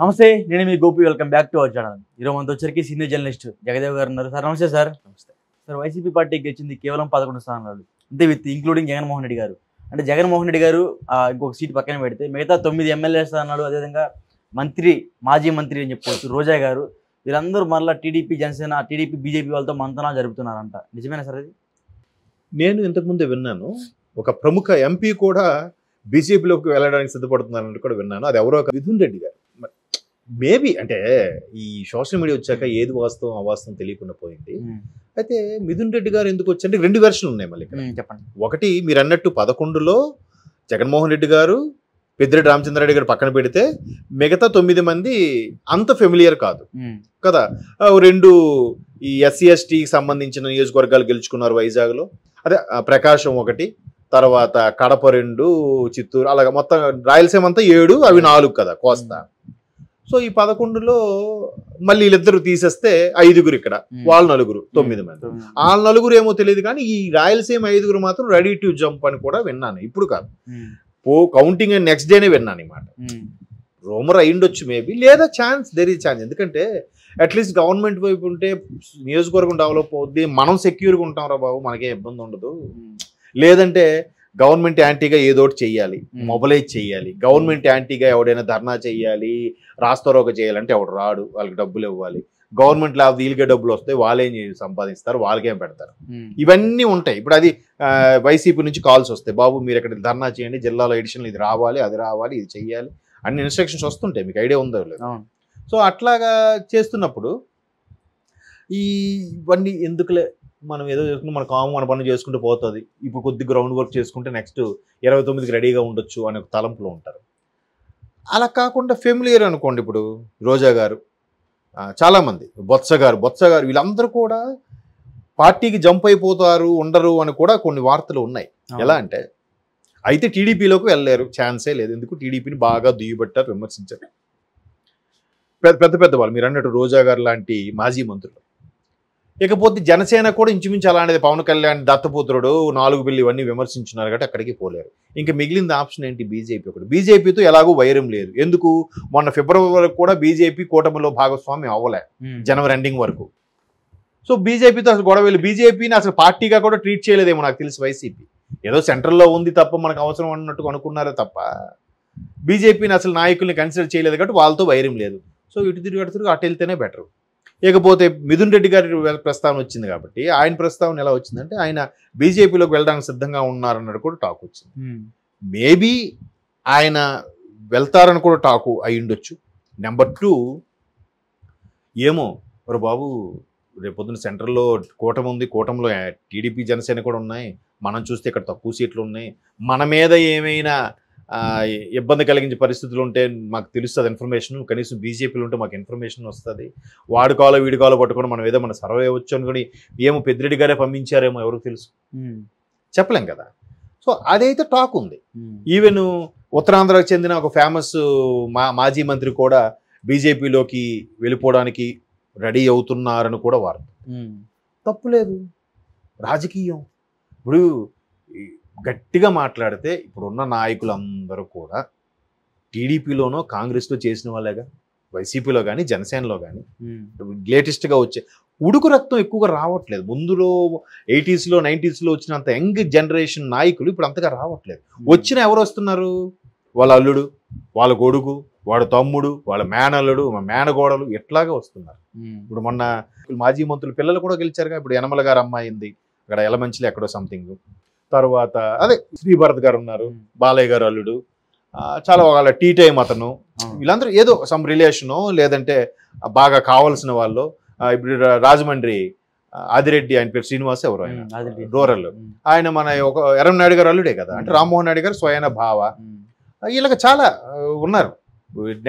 నమస్తే, నేను మీ Gopi. Welcome back to our channel. ఈరోజు మనతో వచ్చరికి సీనియర్ జర్నలిస్ట్ జగదేవ్ గారు ఉన్నారు. సార్ నమస్తే. సార్ నమస్తే సార్. వైసీపీ పార్టీకి గెలిచింది కేవలం 11 స్థానాలు, అంటే విత్ ఇంక్లూడింగ్ జగన్మోహన్ రెడ్డి గారు. అంటే జగన్మోహన్ రెడ్డి గారు ఇంకొక సీట్ పక్కన పెడితే మిగతా 9 ఎమ్మెల్యే స్థానాలు, అదేవిధంగా మాజీ మంత్రి అని చెప్పవచ్చు రోజా గారు, వీళ్ళందరూ మరలా టీడీపీ, జనసేన, టీడీపీ, బీజేపీ వాళ్ళతో మంతనాలు జరుపుతున్నారంట. నిజమేనా సార్ అది? నేను ఇంతకుముందే విన్నాను, ఒక ప్రముఖ ఎంపీ కూడా బీజేపీలోకి వెళ్ళడానికి సిద్ధపడుతున్నారని కూడా విన్నాను. అది ఎవరో ఒక మిథున్ రెడ్డి గారు. మేబీ అంటే ఈ సోషల్ మీడియా వచ్చాక ఏది వాస్తవం అవాస్తవం తెలియకుండా పోయింది. అయితే మిథున్ రెడ్డి గారు ఎందుకు వచ్చారంటే 2 వెర్షన్లు ఉన్నాయి మళ్ళీ ఇక్కడ. చెప్పండి. ఒకటి మీరు అన్నట్టు 11లో జగన్మోహన్ రెడ్డి గారు, పెద్దిరెడ్డి రామచంద్రారెడ్డి గారు పక్కన పెడితే మిగతా 9 మంది అంత ఫెమిలియర్ కాదు కదా. 2 ఈ ఎస్సీ ఎస్టీకి సంబంధించిన నియోజకవర్గాలు గెలుచుకున్నారు వైజాగ్లో. అదే ప్రకాశం ఒకటి, తర్వాత కడప 2, చిత్తూరు, అలాగే మొత్తం రాయలసీమ అంతా 7, అవి 4 కదా కోస్తా. సో ఈ 11లో మళ్ళీ వీళ్ళిద్దరు తీసేస్తే 5 ఇక్కడ, వాళ్ళు 9, 9 మంది. వాళ్ళ 9 ఏమో తెలియదు, కానీ ఈ రాయలసీమ 5 మాత్రం రెడీ టు జంప్ అని కూడా విన్నాను. ఇప్పుడు కాదు, కౌంటింగ్ నెక్స్ట్ డేనే విన్నాను అనమాట. రూమర్ అయ్యుండొచ్చు మేబీ, లేదా దెర్ ఈజ్ ఛాన్స్. ఎందుకంటే అట్లీస్ట్ గవర్నమెంట్ వైపు ఉంటే నియోజకవర్గం డెవలప్ అవుద్ది, మనం సెక్యూర్గా ఉంటాం రా బాబు, మనకే ఇబ్బంది ఉండదు. లేదంటే గవర్నమెంట్ యాంటీగా ఏదోటి చెయ్యాలి, మొబలైజ్ చెయ్యాలి. గవర్నమెంట్ యాంటీగా ఎవడైనా ధర్నా చెయ్యాలి, రాస్తారోక చేయాలంటే ఎవడు రాడు, వాళ్ళకి డబ్బులు ఇవ్వాలి. గవర్నమెంట్ లేకపోతే వీళ్ళకే డబ్బులు వస్తాయి, వాళ్ళేం సంపాదిస్తారు, వాళ్ళకేం పెడతారు. ఇవన్నీ ఉంటాయి. ఇప్పుడు అది వైసీపీ నుంచి కాల్స్ వస్తాయి, బాబు మీరు ఇక్కడ ధర్నా చేయండి, జిల్లాలో ఎడిషన్లు ఇది రావాలి, అది రావాలి, ఇది చెయ్యాలి, అన్ని ఇన్స్ట్రక్షన్స్ వస్తుంటాయి. మీకు ఐడియా ఉందో లేదు? సో అట్లాగా చేస్తున్నప్పుడు ఇవన్నీ ఎందుకులే, మనం ఏదో చేసుకుంటే మన పనులు చేసుకుంటూ పోతుంది, ఇప్పుడు కొద్ది గ్రౌండ్ వర్క్ చేసుకుంటే నెక్స్ట్ 29కి రెడీగా ఉండొచ్చు అనే ఒక తలంపులో ఉంటారు. అలా కాకుండా ఫెమిలియర్ అనుకోండి, ఇప్పుడు రోజా గారు, చాలామంది, బొత్స గారు, వీళ్ళందరూ కూడా పార్టీకి జంప్ అయిపోతారు, ఉండరు అని కూడా కొన్ని వార్తలు ఉన్నాయి. ఎలా అంటే అయితే టీడీపీలోకి వెళ్ళలేరు, ఛాన్సే లేదు. ఎందుకు? టీడీపీని బాగా దుయ్యబట్టారు, విమర్శించారు పెద్ద వాళ్ళు, మీరు అన్నట్టు రోజా గారు లాంటి మాజీ మంత్రులు. ఇకపోతే జనసేన కూడా ఇంచుమించు అలాంటిది. పవన్ కళ్యాణ్ దత్తపుత్రుడు, 4 బిల్లు ఇవన్నీ విమర్శించున్నారు కాబట్టి అక్కడికి పోలేరు. ఇంకా మిగిలిన ఆప్షన్ ఏంటి? బీజేపీ ఒకటి. బీజేపీతో ఎలాగో వైరం లేదు. ఎందుకు? మొన్న ఫిబ్రవరి వరకు కూడా బీజేపీ కూటమిలో భాగస్వామ్యం అవ్వలే, జనవరి ఎండింగ్ వరకు. సో బీజేపీతో అసలు గొడవలు, బీజేపీని అసలు పార్టీగా కూడా ట్రీట్ చేయలేదేమో నాకు తెలిసి వైసీపీ. ఏదో సెంట్రల్లో ఉంది తప్ప మనకు అవసరం అన్నట్టుగా అనుకున్నారే తప్ప బీజేపీని అసలు నాయకుల్ని కన్సిడర్ చేయలేదు కాబట్టి వాళ్ళతో వైరం లేదు. సో ఇటు తిరిగి అటు వెళ్తేనే బెటర్. ఇకపోతే మిథున్ రెడ్డి గారి ప్రస్తావన వచ్చింది కాబట్టి, ఆయన ప్రస్తావన ఎలా వచ్చిందంటే ఆయన బీజేపీలోకి వెళ్ళడానికి సిద్ధంగా ఉన్నారన్నట్టు కూడా టాక్ వచ్చింది. మేబీ ఆయన వెళ్తారని కూడా టాకు అయి ఉండొచ్చు. నెంబర్ 2, ఏమో మరి బాబు, రేపొద్దున సెంట్రల్లో కూటమి ఉంది, కూటమిలో టీడీపీ, జనసేన కూడా ఉన్నాయి. మనం చూస్తే ఇక్కడ తక్కువ సీట్లు ఉన్నాయి. మన మీద ఏమైనా ఇబ్బంది కలిగించే పరిస్థితులు ఉంటే మాకు తెలుస్తుంది ఇన్ఫర్మేషన్, కనీసం బీజేపీలో ఉంటే మాకు ఇన్ఫర్మేషన్ వస్తుంది. వాడుకోవాలో వీడుకోవాలో పట్టుకొని మనం ఏదో మన సర్వే అవ్వచ్చు అనుకుని, ఏమో పెద్దిరెడ్డి గారే పంపించారేమో, ఎవరికి తెలుసు, చెప్పలేం కదా. సో అదైతే టాక్ ఉంది. ఈవెన్ ఉత్తరాంధ్రకు చెందిన ఒక ఫేమస్ మాజీ మంత్రి కూడా బీజేపీలోకి వెళ్ళిపోవడానికి రెడీ అవుతున్నారని కూడా వార్త. తప్పులేదు, రాజకీయం. ఇప్పుడు గట్టిగా మాట్లాడితే ఇప్పుడున్న నాయకులందరూ కూడా టీడీపీలోనో కాంగ్రెస్లో చేసిన వాళ్ళేగా, వైసీపీలో కానీ జనసేనలో కానీ. లేటెస్ట్గా వచ్చే ఉడుకు రక్తం ఎక్కువగా రావట్లేదు. ముందులో 80sలో 90sలో వచ్చినంత యంగ్ జనరేషన్ నాయకులు ఇప్పుడు అంతగా రావట్లేదు. వచ్చిన ఎవరు వస్తున్నారు? వాళ్ళ అల్లుడు, వాళ్ళ కొడుకు, వాడు తమ్ముడు, వాళ్ళ మేనల్లుడు, మేనగోడలు, ఎట్లాగా వస్తున్నారు. ఇప్పుడు మొన్న మాజీ మంత్రులు పిల్లలు కూడా గెలిచారుగా. ఇప్పుడు యనమల గారు అమ్మాయి ఉంది అక్కడ, ఎలమంచిలో ఎక్కడో సంథింగ్. తర్వాత అదే శ్రీభరత్ గారు ఉన్నారు, బాలయ్య గారు అల్లుడు, చాలా వాళ్ళ టీ టైం అతను. వీళ్ళందరూ ఏదో సమ్ రిలేషను, లేదంటే బాగా కావాల్సిన వాళ్ళు. ఇప్పుడు రాజమండ్రి ఆదిరెడ్డి, ఆయన పేరు శ్రీనివాస్, ఎవరు ఆయన రూరల్, ఆయన మన ఒక ఎర్రంనాయుడు గారు అల్లుడే కదా, అంటే రామ్మోహన్ నాయుడు గారు స్వయాన భావ. వీళ్ళకి చాలా ఉన్నారు,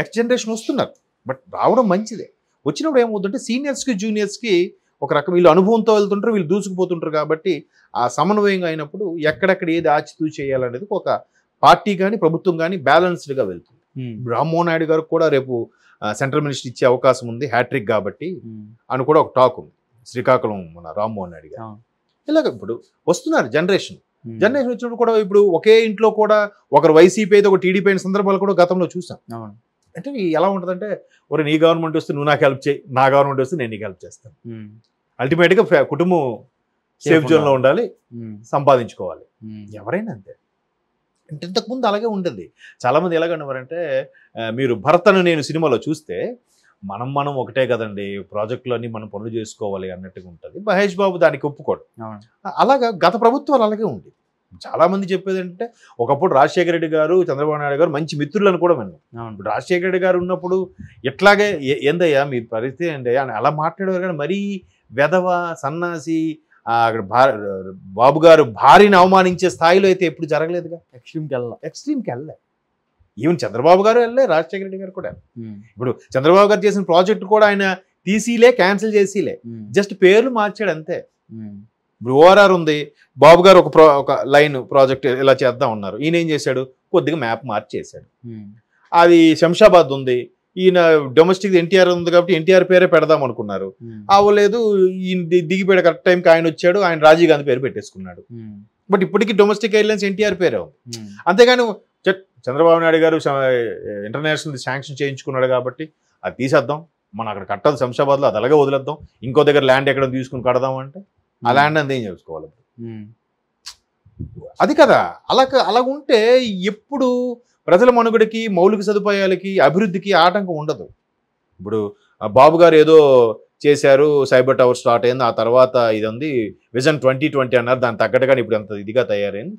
నెక్స్ట్ జనరేషన్ వస్తున్నారు. బట్ రావడం మంచిదే. వచ్చినప్పుడు ఏమవుతుందంటే సీనియర్స్కి జూనియర్స్కి ఒక రకం, వీళ్ళు అనుభవంతో వెళ్తుంటారు, వీళ్ళు దూసుకుపోతుంటారు. కాబట్టి ఆ సమన్వయంగా అయినప్పుడు ఎక్కడెక్కడ ఏది ఆచితూ చేయాలనేది ఒక పార్టీ కానీ ప్రభుత్వం కానీ బ్యాలెన్స్డ్గా వెళ్తుంది. రామ్మోహన్ నాయుడు గారు కూడా రేపు సెంట్రల్ మినిస్టర్ ఇచ్చే అవకాశం ఉంది, హ్యాట్రిక్ కాబట్టి అని కూడా ఒక టాక్ ఉంది. శ్రీకాకుళం మన రామ్మోహన్ నాయుడు గారు. ఇలాగ ఇప్పుడు వస్తున్నారు జనరేషన్ వచ్చినప్పుడు కూడా ఇప్పుడు ఒకే ఇంట్లో కూడా ఒకరు వైసీపీ అయితే ఒక టీడీపీ అయిన సందర్భాలు కూడా గతంలో చూసాం. అంటే ఎలా ఉంటుందంటే ఒరే నీ గవర్నమెంట్ వస్తే నువ్వు నాకు హెల్ప్ చేయి, నా గవర్నమెంట్ వస్తే నేను నీకు హెల్ప్ చేస్తాను. అల్టిమేట్గా కుటుంబం సేఫ్ జోన్లో ఉండాలి, సంపాదించుకోవాలి. ఎవరైనా అంతే. అంటే ఇంతకుముందు అలాగే ఉండేది. చాలామంది ఎలాగనేవారంటే మీరు భరతను నేను సినిమాలో చూస్తే మనం ఒకటే కదండి, ప్రాజెక్టులు అన్నీ మనం పనులు చేసుకోవాలి అన్నట్టుగా ఉంటుంది. మహేష్ బాబు దానికి ఒప్పుకోడు. అలాగా గత ప్రభుత్వాలు అలాగే ఉంది. చాలామంది చెప్పేది ఏంటంటే ఒకప్పుడు రాజశేఖర రెడ్డి గారు, చంద్రబాబు నాయుడు గారు మంచి మిత్రులను కూడా విన్నాం. ఇప్పుడు రాజశేఖర రెడ్డి గారు ఉన్నప్పుడు ఎట్లాగే ఏందయ్యా మీ పరిస్థితి ఏంటయ్యా అని అలా మాట్లాడేవారు. కానీ మరీ వెధవ సన్నాసి అక్కడ బాబు గారు భార్యని అవమానించే స్థాయిలో అయితే ఎప్పుడు జరగలేదుగా. ఎక్స్ట్రీమ్కి వెళ్ళలే. ఈవెన్ చంద్రబాబు గారు వెళ్ళలే, రాజశేఖర రెడ్డి గారు కూడా. ఇప్పుడు చంద్రబాబు గారు చేసిన ప్రాజెక్టు కూడా ఆయన తీసిలే, క్యాన్సిల్ చేసిలే, జస్ట్ పేర్లు మార్చాడు అంతే. ఇప్పుడు ఓఆర్ఆర్ ఉంది, బాబు గారు ఒక లైన్ ప్రాజెక్ట్ ఇలా చేద్దాం ఉన్నారు, ఈయన ఏం చేశాడు, కొద్దిగా మ్యాప్ మార్చేశాడు. అది శంషాబాద్ ఉంది, ఈయన డొమెస్టిక్ ఎన్టీఆర్ ఉంది కాబట్టి ఎన్టీఆర్ పేరే పెడదాం అనుకున్నారు, అవ్వలేదు. ఈయన దిగిపోయాడు, కరెక్ట్ టైంకి ఆయన వచ్చాడు, ఆయన రాజీవ్ గాంధీ పేరు పెట్టేసుకున్నాడు. బట్ ఇప్పటికీ డొమెస్టిక్ ఎయిర్లైన్స్ ఎన్టీఆర్ పేరే ఉంది. అంతేగాని చంద్రబాబు నాయుడు గారు ఇంటర్నేషనల్ శాంక్షన్ చేయించుకున్నాడు కాబట్టి అది తీసేద్దాం, మనం అక్కడ కట్టాలి శంషాబాద్లో, అది అలాగే వదిలేద్దాం, ఇంకో దగ్గర ల్యాండ్ ఎక్కడ తీసుకుని కడదాం అంటే ఆ ల్యాండ్ అంతా ఏం చేసుకోవాలి. అది కదా. అలా ఉంటే ఎప్పుడు ప్రజల మనుగడకి, మౌలిక సదుపాయాలకి, అభివృద్ధికి ఆటంకం ఉండదు. ఇప్పుడు బాబు గారు ఏదో చేశారు, సైబర్ టవర్ స్టార్ట్ అయింది, ఆ తర్వాత ఇది ఉంది విజన్ 2020 అన్నారు, దాని తగ్గట్టుగా ఇప్పుడు ఎంత ఇదిగా తయారైంది.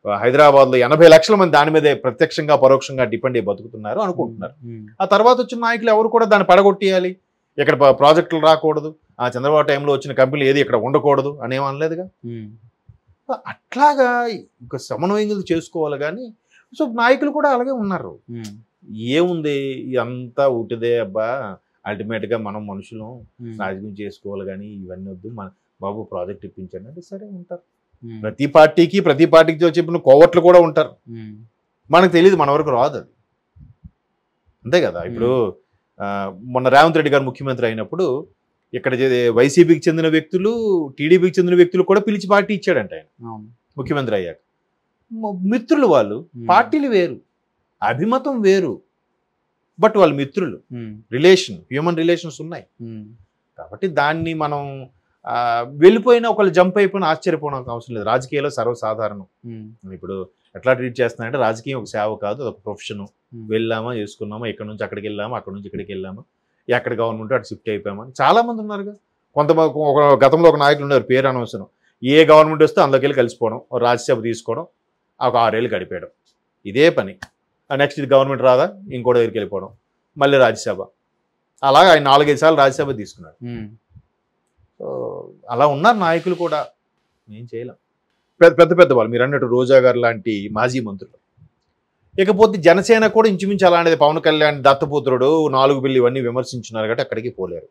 హైదరాబాద్లో 80 లక్షల మంది దాని మీదే ప్రత్యక్షంగా పరోక్షంగా డిపెండ్ అయ్యి బతుకుతున్నారు అనుకుంటున్నారు. ఆ తర్వాత వచ్చిన నాయకులు ఎవరు కూడా దాన్ని పడగొట్టేయాలి, ఇక్కడ ప్రాజెక్టులు రాకూడదు, ఆ చంద్రబాబు టైంలో వచ్చిన కంపెనీలు ఏది ఇక్కడ ఉండకూడదు అనేమనలేదుగా. అట్లాగా ఇంకా సమన్వయం చేసుకోవాలి. కానీ సో నాయకులు కూడా అలాగే ఉన్నారు. ఏముంది అంతా ఉటిదే అబ్బా, అల్టిమేట్గా మనం మనుషులు రాజకీయం చేసుకోవాలి, కానీ ఇవన్నీ వద్దు, మన బాబు ప్రాజెక్ట్ ఇప్పించండి అంటే సరే ఉంటారు. ప్రతి పార్టీకి చెప్పిన కోవట్లు కూడా ఉంటారు. మనకు తెలియదు, మన వరకు రాదు అది, అంతే కదా. ఇప్పుడు మొన్న రేవంత్ రెడ్డి గారు ముఖ్యమంత్రి అయినప్పుడు ఇక్కడ వైసీపీకి చెందిన వ్యక్తులు, టీడీపీకి చెందిన వ్యక్తులు కూడా పిలిచి పార్టీ ఇచ్చాడంట ఆయన ముఖ్యమంత్రి అయ్యాక. మిత్రులు వాళ్ళు, పార్టీలు వేరు, అభిమతం వేరు, బట్ వాళ్ళు మిత్రులు, హ్యూమన్ రిలేషన్స్ ఉన్నాయి. కాబట్టి దాన్ని మనం వెళ్ళిపోయినా ఒకళ్ళు జంప్ అయిపోయినా ఆశ్చర్యపోవడానికి అవసరం లేదు. రాజకీయాల్లో సర్వసాధారణం. ఇప్పుడు ఎట్లా ట్రీట్ చేస్తున్నాయంటే రాజకీయం ఒక సేవ కాదు, అదొక ప్రొఫెషన్. వెళ్ళామా, చేసుకున్నామా, ఇక్కడ నుంచి అక్కడికి వెళ్ళామా, అక్కడ నుంచి ఇక్కడికి వెళ్ళామా, ఎక్కడ గవర్నమెంట్ అటు షిఫ్ట్ అయిపోయామా. చాలా మంది ఉన్నారుగా. కొంతమంది గతంలో ఒక నాయకులు ఉన్నారు, పేరు అనవసరం, ఏ గవర్నమెంట్ వస్తే అందులోకి వెళ్ళి కలిసిపోవడం, రాజ్యసభ తీసుకోవడం, ఒక 6 ఏళ్ళు గడిపేయడం, ఇదే పని. నెక్స్ట్ ఇది గవర్నమెంట్ రాదా, ఇంకో దగ్గరికి వెళ్ళిపోవడం, మళ్ళీ రాజ్యసభ. అలాగా ఆయన 4-5 సార్లు రాజ్యసభ తీసుకున్నాడు. సో అలా ఉన్నారు నాయకులు కూడా, ఏం చేయలేం. పెద్ద వాళ్ళు మీరు అన్నట్టు రోజా గారు లాంటి మాజీ మంత్రులు. ఇకపోతే జనసేన కూడా ఇంచుమించు అలాంటిది. పవన్ కళ్యాణ్ దత్తపుత్రుడు, 4 బిల్లు ఇవన్నీ విమర్శించున్నారు కాబట్టి అక్కడికి పోలేరు.